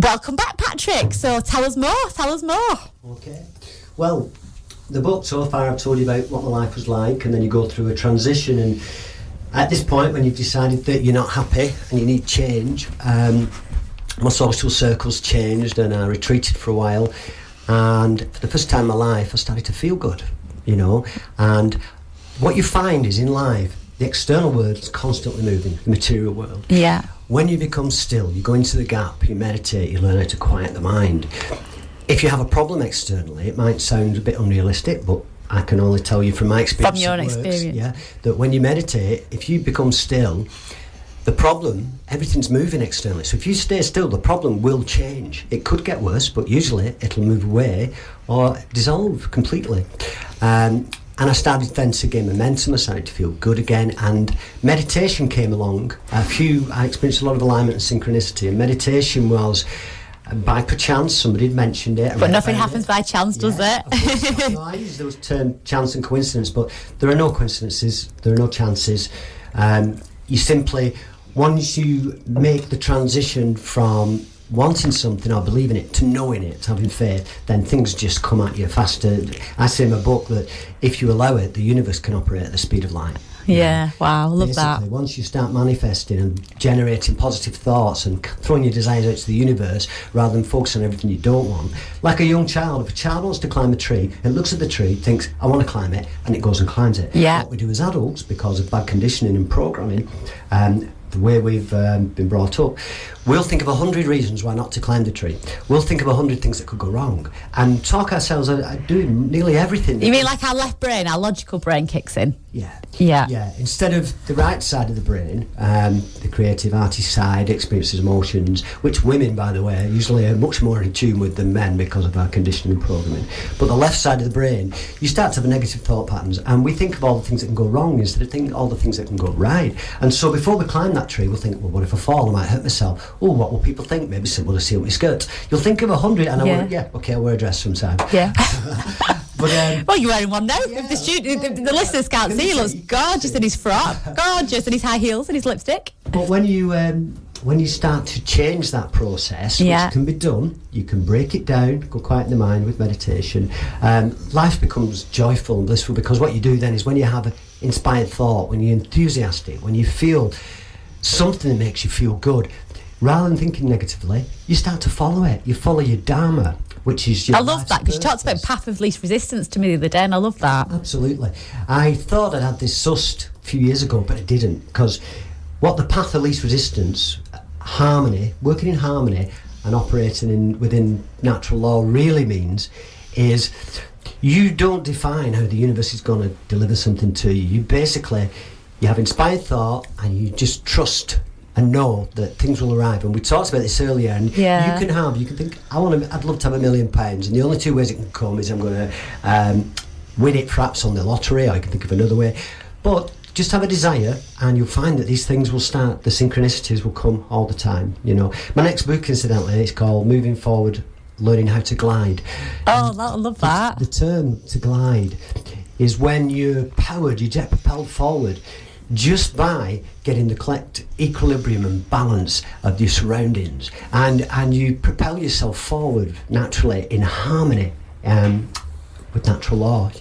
Welcome back, Patrick. So tell us more. Okay. Well, the book so far I've told you about what my life was like, and then you go through a transition, and at this point when you've decided that you're not happy and you need change, my social circles changed and I retreated for a while, and for the first time in my life I started to feel good, and what you find is in life the external world is constantly moving, the material world. Yeah. When you become still, you go into the gap, you meditate, you learn how to quiet the mind. If you have a problem externally, it might sound a bit unrealistic, but I can only tell you from my experience. From your own experience. Yeah, that when you meditate, if you become still, the problem, everything's moving externally. So if you stay still, the problem will change. It could get worse, but usually it'll move away or dissolve completely. And I started then to gain momentum, I started to feel good again, and meditation came along. I experienced a lot of alignment and synchronicity, and meditation was, by perchance, somebody had mentioned it. But nothing happens by chance, does it? Of course, I use those terms, chance and coincidence, but there are no coincidences, there are no chances. You simply, once you make the transition from wanting something or believing it to knowing it, to having faith, then things just come at you faster. I say in my book that if you allow it, the universe can operate at the speed of light. Yeah, wow, I love that. Once you start manifesting and generating positive thoughts and throwing your desires out to the universe rather than focusing on everything you don't want, like a young child, if a child wants to climb a tree, it looks at the tree, thinks, I want to climb it, and it goes and climbs it. Yeah. What we do as adults, because of bad conditioning and programming, the way we've been brought up, we'll think of 100 reasons why not to climb the tree. We'll think of 100 things that could go wrong and talk ourselves out of doing nearly everything. You mean like our left brain, our logical brain kicks in? Yeah. Instead of the right side of the brain, the creative artist side, experiences emotions, which women, by the way, usually are much more in tune with than men because of our conditioning and programming. But the left side of the brain, you start to have negative thought patterns, and we think of all the things that can go wrong instead of thinking all the things that can go right. And so before we climb that tree, we'll think, well, what if I fall? I might hurt myself. Oh, what will people think? Maybe someone will see my skirt. You'll think of 100, and I'll wear a dress sometimes. Yeah. But, well, you're wearing one now. Yeah, the listeners can't see, he looks gorgeous in his frock, gorgeous in his high heels and his lipstick. But when you start to change that process, which can be done, you can break it down, go quiet the mind with meditation. Life becomes joyful and blissful, because what you do then is when you have an inspired thought, when you're enthusiastic, when you feel something that makes you feel good, rather than thinking negatively, you start to follow it. You follow your dharma, which is your I love that, because you talked about path of least resistance to me the other day, and I love that. Absolutely. I thought I had this sussed a few years ago, but I didn't, because what the path of least resistance, harmony, working in harmony and operating within natural law really means is you don't define how the universe is going to deliver something to you. You have inspired thought, and you just trust and know that things will arrive. And we talked about this earlier, and you can think, I'd love to have £1 million, and the only two ways it can come is I'm going to win it perhaps on the lottery, or I can think of another way. But just have a desire, and you'll find that these things will start, the synchronicities will come all the time. My next book, incidentally, is called Moving Forward, Learning How to Glide. Oh, I love that. The term to glide is when you're powered, you jet propelled forward just by getting the correct equilibrium and balance of your surroundings, and you propel yourself forward naturally in harmony with natural law,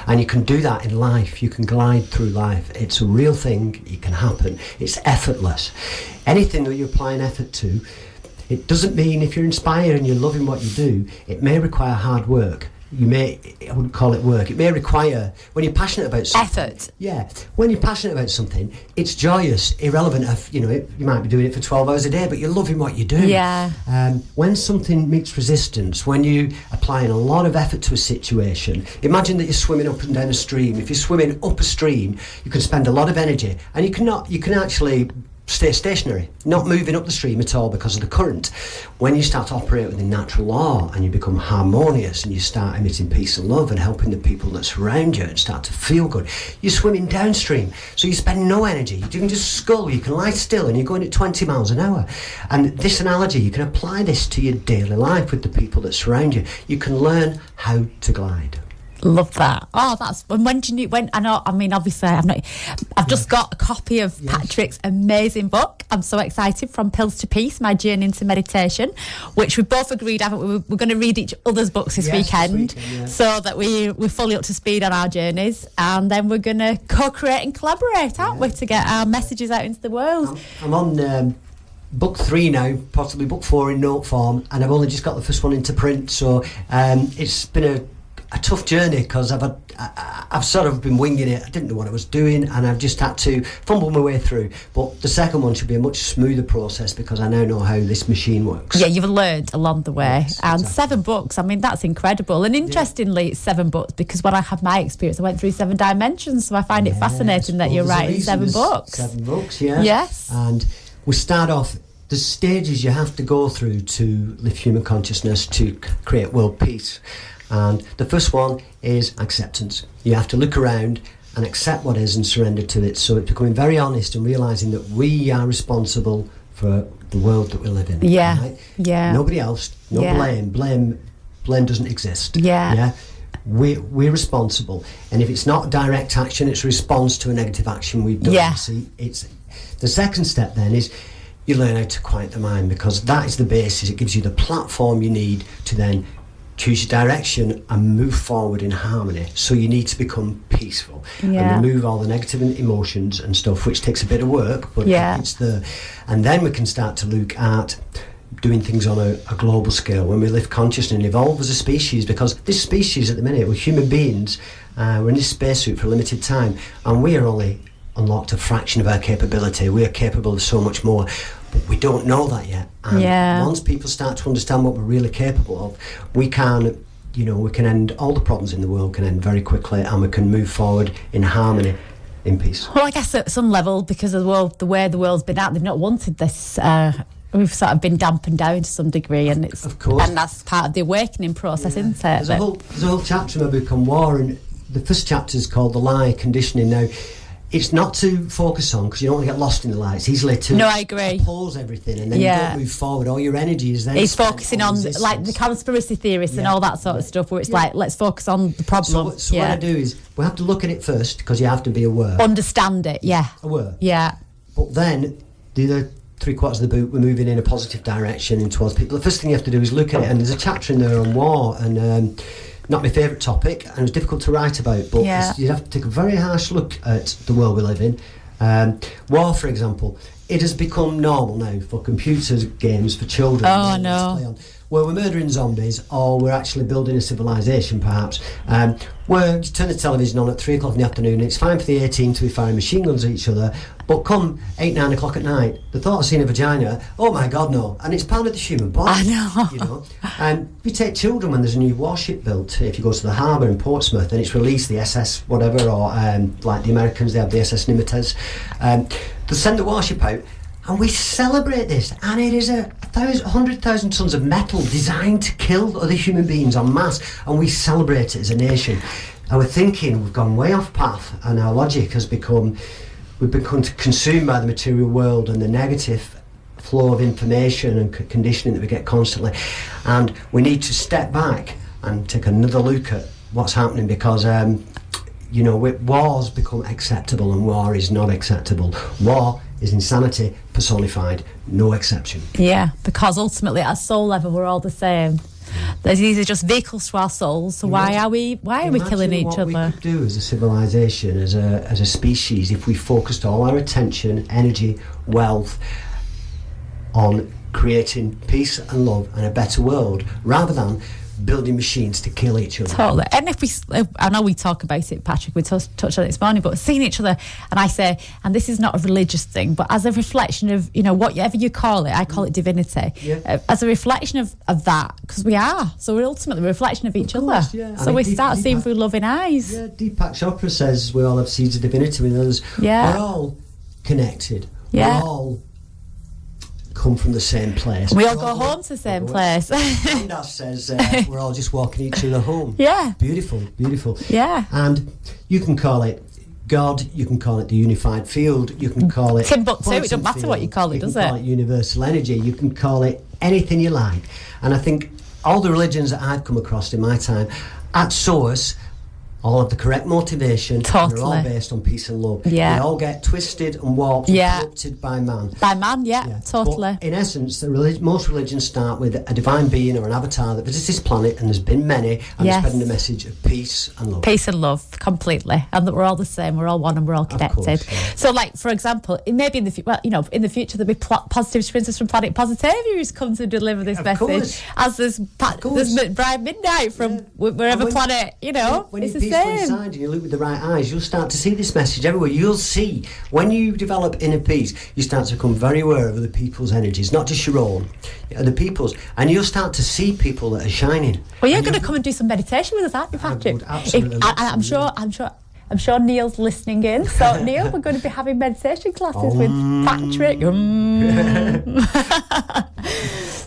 and you can do that in life. You can glide through life. It's a real thing. It can happen. It's effortless. Anything that you're applying effort to, it doesn't mean if you're inspired and you're loving what you do, it may require hard work. I wouldn't call it work. It may require, when you're passionate about something, effort. Yeah, when you're passionate about something, it's joyous, irrelevant of, you might be doing it for 12 hours a day, but you're loving what you do. Yeah. When something meets resistance, when you applying a lot of effort to a situation, imagine that you're swimming up and down a stream. If you're swimming up a stream, you can spend a lot of energy, and you can actually stay stationary, not moving up the stream at all because of the current. When you start to operate within natural law and you become harmonious and you start emitting peace and love and helping the people that surround you and start to feel good, you're swimming downstream, so you spend no energy. You can just scull, you can lie still, and you're going at 20 miles an hour. And this analogy, you can apply this to your daily life with the people that surround you. You can learn how to glide. Love that. Oh, that's when do you when I know. I mean, obviously, I've just got a copy of Patrick's amazing book. I'm so excited. From Pills to Peace: My Journey into Meditation, which we both agreed, haven't we? We're going to read each other's books this weekend, so that we're fully up to speed on our journeys, and then we're going to co-create and collaborate, aren't we, to get our messages out into the world. I'm on book 3 now, possibly book 4 in note form, and I've only just got the first one into print, so it's been a tough journey, because I've sort of been winging it. I didn't know what I was doing, and I've just had to fumble my way through. But the second one should be a much smoother process, because I now know how this machine works. Yeah, you've learned along the way. Yes, and exactly. 7 books, I mean, that's incredible. And interestingly, it's 7 books, because when I had my experience, I went through 7 dimensions, so I find it fascinating that you're writing 7 books. 7 books, yeah. Yes. And we start off, the stages you have to go through to lift human consciousness, to create world peace. And the first one is acceptance. You have to look around and accept what is and surrender to it. So it's becoming very honest and realising that we are responsible for the world that we live in. Yeah, right? yeah. Nobody else, no blame. Blame doesn't exist. Yeah. We're responsible. And if it's not direct action, it's a response to a negative action we've done. Yeah. See, it's the second step then is you learn how to quiet the mind, because that is the basis. It gives you the platform you need to then choose your direction and move forward in harmony. So you need to become peaceful and remove all the negative emotions and stuff, which takes a bit of work, but it's there. And then we can start to look at doing things on a global scale, when we live consciously and evolve as a species, because this species at the minute, we're human beings, we're in this spacesuit for a limited time, and we are only unlocked a fraction of our capability. We are capable of so much more, but we don't know that yet. And once people start to understand what we're really capable of, we can end all the problems in the world, can end very quickly, and we can move forward in harmony, in peace. Well, I guess at some level, because of the way the world's been at, they've not wanted this. We've sort of been dampened down to some degree, and it's of course, and that's part of the awakening process, isn't it? There's a whole chapter in my book on war, and the first chapter is called The Lie, Conditioning. Now, it's not to focus on, because you don't want to get lost in the lie. It's easily to oppose everything, and then you don't move forward. All your energy is there. He's focusing on like the conspiracy theorists and all that sort of stuff, where it's like, let's focus on the problem. So what I do is, we have to look at it first, because you have to be aware. Understand it, aware. Yeah. But then, the other 3/4 of the book, we're moving in a positive direction and towards people. The first thing you have to do is look at it, and there's a chapter in there on war, and not my favourite topic, and it was difficult to write about, but you'd have to take a very harsh look at the world we live in. War, for example, it has become normal now for computer games for children. Oh, I know. Where we're murdering zombies, or we're actually building a civilization, perhaps. Where you turn the television on at 3 o'clock in the afternoon, and it's fine for the 18 to be firing machine guns at each other, but come 8, 9 o'clock at night, the thought of seeing a vagina, oh my God, no. And it's part of the human body. I know. You know? And you take children when there's a new warship built, if you go to the harbour in Portsmouth, and it's released, the SS whatever, or like the Americans, they have the SS Nimitz. They'll send the warship out, and we celebrate this, and it is 100,000 tons of metal designed to kill other human beings en masse, and we celebrate it as a nation. Our thinking, we've gone way off path, and our logic has become, we've become consumed by the material world and the negative flow of information and conditioning that we get constantly. And we need to step back and take another look at what's happening, because war's become acceptable, and war is not acceptable. War is insanity personified, no exception. Yeah, because ultimately at a soul level we're all the same. These are just vehicles to our souls, so why are we killing each other? What we could do as a civilization, as a species, if we focused all our attention, energy, wealth on creating peace and love and a better world, rather than building machines to kill each other. Totally. And I know we talk about it, Patrick, we touched on it this morning, but seeing each other, and I say, and this is not a religious thing, but as a reflection of, whatever you call it, I call it divinity, as a reflection of that, because we are, so we're ultimately a reflection of each other. Yeah. So we start seeing through loving eyes. Yeah, Deepak Chopra says we all have seeds of divinity within us. Yeah. We're all connected. Yeah. We're all come from the same place. We all go home to the same place. Gandalf says we're all just walking each other home. Yeah. Beautiful, beautiful. Yeah. And you can call it God, you can call it the unified field, you can call it Timbuktu, it doesn't matter what you call it, does it? You can call it universal energy, you can call it anything you like. And I think all the religions that I've come across in my time, at source, all have the correct motivation. Totally. They're all based on peace and love. Yeah. They all get twisted and warped and corrupted by man. By man, totally. But in essence, most religions start with a divine being or an avatar that visits this planet, and there's been many, and they're spreading a message of peace and love. Peace and love, completely. And that we're all the same, we're all one, and we're all connected. Of course, yeah. So, like, for example, maybe in the future there'll be positive princess from Planet Positivity who's come to deliver this message. Course. As there's McBride Midnight from wherever planet, When it's you're the peaceful same. inside and you look with the right eyes, you'll start to see this message everywhere. You'll see, when you develop inner peace, you start to become very aware of other people's energies, not just your own, other people's, and you'll start to see people that are shining. Well, you're going to come and do some meditation with us, aren't you, Patrick? I would absolutely. I'm sure Neil's listening in. So, Neil, we're going to be having meditation classes with Patrick.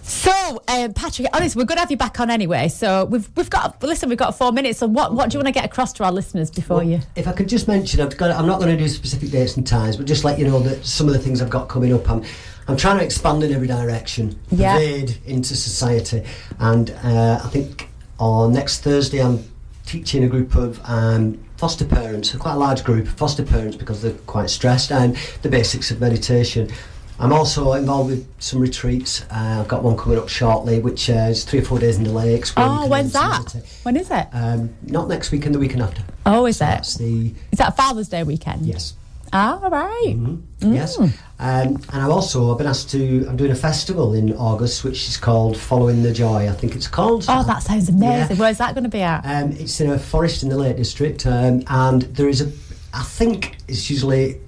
So, Patrick, honestly, we're going to have you back on anyway. So we've got 4 minutes. So what do you want to get across to our listeners before you? If I could just mention, I'm not going to do specific dates and times, but just let you know that some of the things I've got coming up, I'm trying to expand in every direction, pervade into society, and I think on next Thursday I'm teaching a group of foster parents, quite a large group of foster parents because they're quite stressed, and the basics of meditation. I'm also involved with some retreats. I've got one coming up shortly, which is 3 or 4 days in the lakes. When's that? When is it? Not next weekend, the weekend after. Oh, is it? Is that Father's Day weekend? Yes. Ah, all right. Mm-hmm. Yes. And I've been asked I'm doing a festival in August, which is called Following the Joy, I think it's called. Oh, that sounds amazing. Where's that going to be at? It's in a forest in the Lake District, and there is I think it's usually,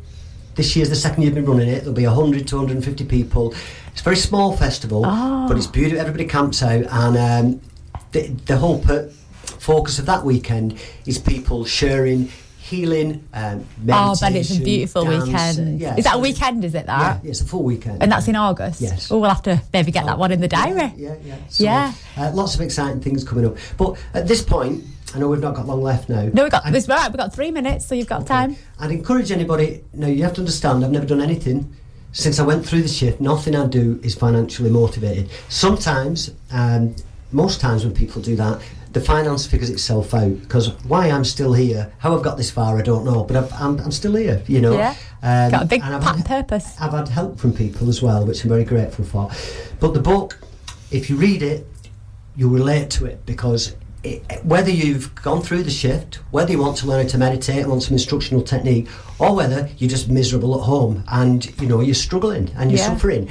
this year's the second year I've been running it, there'll be 100 to 150 people. It's a very small festival, but it's beautiful, everybody camps out, and the whole focus of that weekend is people sharing healing, meditation. Oh, but it's a beautiful dance, weekend. Is that a weekend, is it that? Yeah, it's a full weekend. And that's in August? Yes. Oh, we'll have to maybe get that one in the diary. Yeah. So, lots of exciting things coming up. But at this point, I know we've not got long left now. No, we've got 3 minutes, so you've got time. I'd encourage anybody, now you have to understand, I've never done anything. Since I went through the shift, nothing I do is financially motivated. Sometimes, most times when people do that, the finance figures itself out, because why I'm still here, how I've got this far, I don't know, but I'm still here, Yeah, got a big purpose. I've had help from people as well, which I'm very grateful for. But the book, if you read it, you'll relate to it, because whether you've gone through the shift, whether you want to learn how to meditate, want some instructional technique, or whether you're just miserable at home and you're struggling and you're suffering,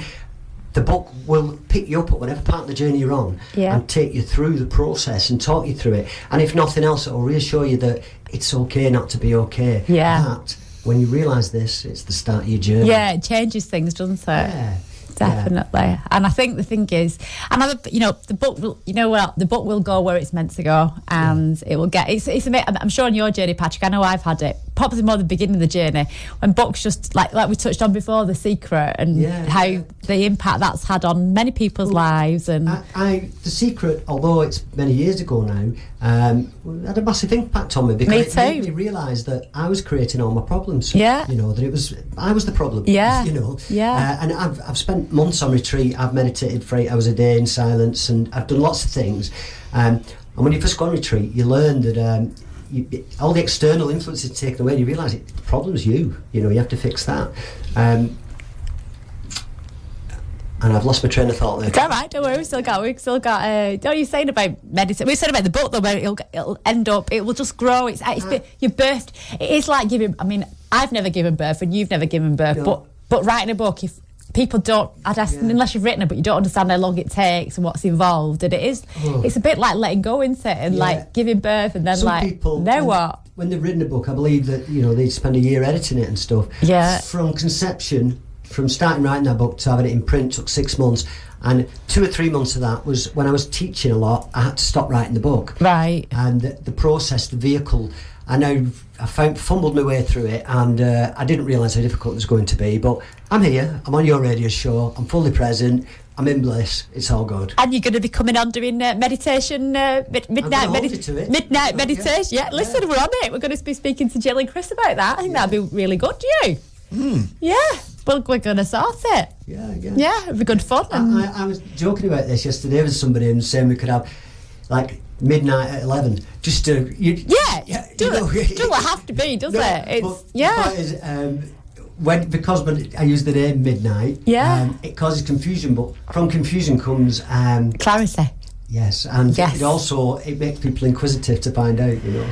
the book will pick you up at whatever part of the journey you're on and take you through the process and talk you through it. And if nothing else, it will reassure you that it's okay not to be okay. That when you realise this, it's the start of your journey. Yeah, it changes things, doesn't it? Yeah. Definitely. Yeah. And I think the thing is, the book will, the book will go where it's meant to go, and it will get, I'm sure on your journey, Patrick, I know I've had it, probably more the beginning of the journey, when books just, like we touched on before, The Secret, and how the impact that's had on many people's lives. And The Secret, although it's many years ago now, had a massive impact on me, because it made me realise that I was creating all my problems. That I was the problem. And I've spent months on retreat. I've meditated for 8 hours a day in silence, and I've done lots of things. And when you first go on retreat, you learn that all the external influences taken away, and you realise the problem's you. You have to fix that. And I've lost my train of thought there. It's all right, don't worry, we've still got what are you saying about meditation? We've said about the book though, where it'll end up, it will just grow. It's your birth. It is like giving, I've never given birth and you've never given birth, but writing a book, if people don't, unless you've written it, but you don't understand how long it takes and what's involved, and it's a bit like letting go, isn't it? And like giving birth, and then some people, what? When they've written a book, I believe that they spend a year editing it and stuff. Yeah. From conception, from starting writing that book to having it in print, took 6 months, and 2 or 3 months of that was when I was teaching a lot. I had to stop writing the book. Right. And the process, the vehicle. I fumbled my way through it, and I didn't realise how difficult it was going to be, but I'm here, I'm on your radio show, I'm fully present, I'm in bliss, it's all good. And you're going to be coming on doing meditation, midnight meditation. Listen, we're on it. We're going to be speaking to Jill and Chris about that. I think that'd be really good, do you? Yeah, we're going to sort it. Yeah, it'd be good fun. I was joking about this yesterday with somebody and saying we could have, midnight at 11, just to doesn't have to be, does it? It's The point is, because when I use the name midnight, it causes confusion, but from confusion comes clarity. Yes, and it makes people inquisitive to find out, you know.